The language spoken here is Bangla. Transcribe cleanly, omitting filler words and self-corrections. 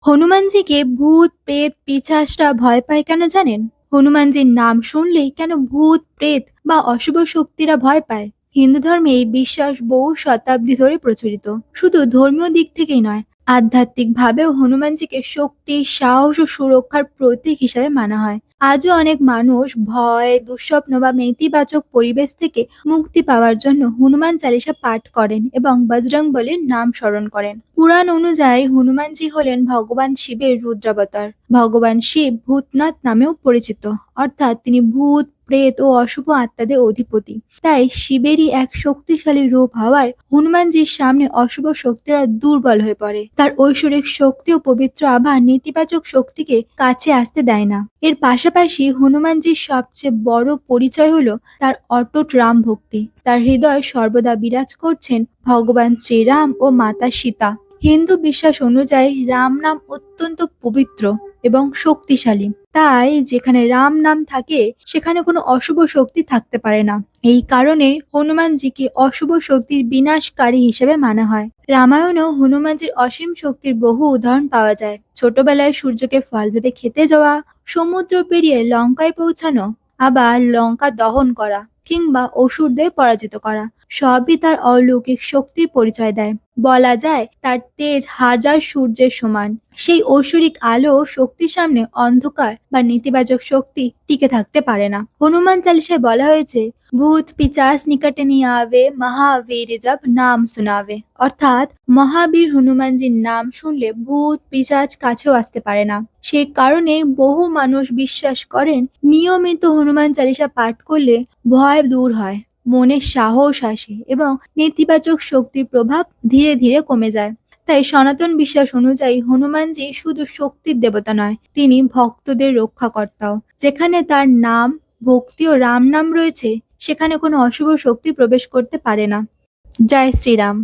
হনুমানজিকে ভূত প্রেত পিশাচরা ভয় পায় কেন জানেন? হনুমানজির নাম শুনলেই কেন ভূত প্রেত বা অশুভ শক্তিরা ভয় পায়? হিন্দু ধর্মে এই বিশ্বাস বহু শতাব্দী ধরে প্রচলিত। শুধু ধর্মীয় দিক থেকেই নয়, আধ্যাত্মিক ভাবেও হনুমানজিকে শক্তি, সাহস ও সুরক্ষার প্রতীক হিসাবে মানা হয়। আজও অনেক মানুষ ভয়, দুঃস্বপ্ন বা নেতিবাচক পরিবেশ থেকে মুক্তি পাওয়ার জন্য হনুমান চালিসা পাঠ করেন এবং বজরংবলীর নাম স্মরণ করেন। পুরাণ অনুযায়ী হনুমানজি হলেন ভগবান শিবের রুদ্রাবতার। ভগবান শিব ভূতনাথ নামেও পরিচিত, অর্থাৎ তিনি ভূত, প্রেত ও অশুভ আত্মাদের অধিপতি। তাই শিবেরই এক শক্তিশালী রূপ হওয়ায় হনুমানজির সামনে অশুভ শক্তিরা দুর্বল হয়ে পড়ে। তার ঐশ্বরিক শক্তি ও পবিত্র আভা নেতিবাচক শক্তিকে কাছে আসতে দেয় না। এর পাশাপাশি হনুমানজির সবচেয়ে বড় পরিচয় হলো তার অটুট রাম ভক্তি। তার হৃদয় সর্বদা বিরাজ করছেন ভগবান শ্রীরাম ও মাতা সীতা। হিন্দু বিশ্বাস অনুযায়ী রাম নাম অত্যন্ত পবিত্র এবং শক্তিশালী। তাই যেখানে রাম নাম থাকে সেখানে কোনো অশুভ শক্তি থাকতে পারে না। এই কারণে হনুমানজিকে অশুভ শক্তির বিনাশকারী হিসেবে মানা হয়। রামায়ণেও হনুমানজির অসীম শক্তির বহু উদাহরণ পাওয়া যায়। ছোটবেলায় সূর্যকে ফল ভেবে খেতে যাওয়া, সমুদ্র পেরিয়ে লঙ্কায় পৌঁছানো, আবার লঙ্কা দহন করা কিংবা অসুরদের পরাজিত করা, সবই তার অলৌকিক শক্তির পরিচয় দেয়। বলা যায় তার তেজ হাজার সূর্যের সমান। সেই ঐশ্বরিক আলো ও শক্তির সামনে অন্ধকার বা নেতিবাচক শক্তি টিকে থাকতে পারে না। হনুমান চালিসায় বলা হয়েছে, ভূত পিচাস নিকটে নিয়ে আবে, মহাবীর জব নাম শোনাবে। অর্থাৎ মহাবীর হনুমানজির নাম শুনলে ভূত পিশাচ কাছেও আসতে পারে না। সে কারণে বহু মানুষ বিশ্বাস করেন নিয়মিত হনুমান চালিসা পাঠ করলে ভয় দূর হয়, মনে সাহস আসে এবং নেতিবাচক শক্তির প্রভাব ধীরে ধীরে কমে যায়। তাই সনাতন বিশ্বাস অনুযায়ী হনুমানজি শুধু শক্তির দেবতা নয়, তিনি ভক্তদের রক্ষাকর্তাও। যেখানে তার নাম, ভক্তি ও রাম নাম রয়েছে সেখানে কোনো অশুভ শক্তি প্রবেশ করতে পারে না। জয় শ্রীরাম।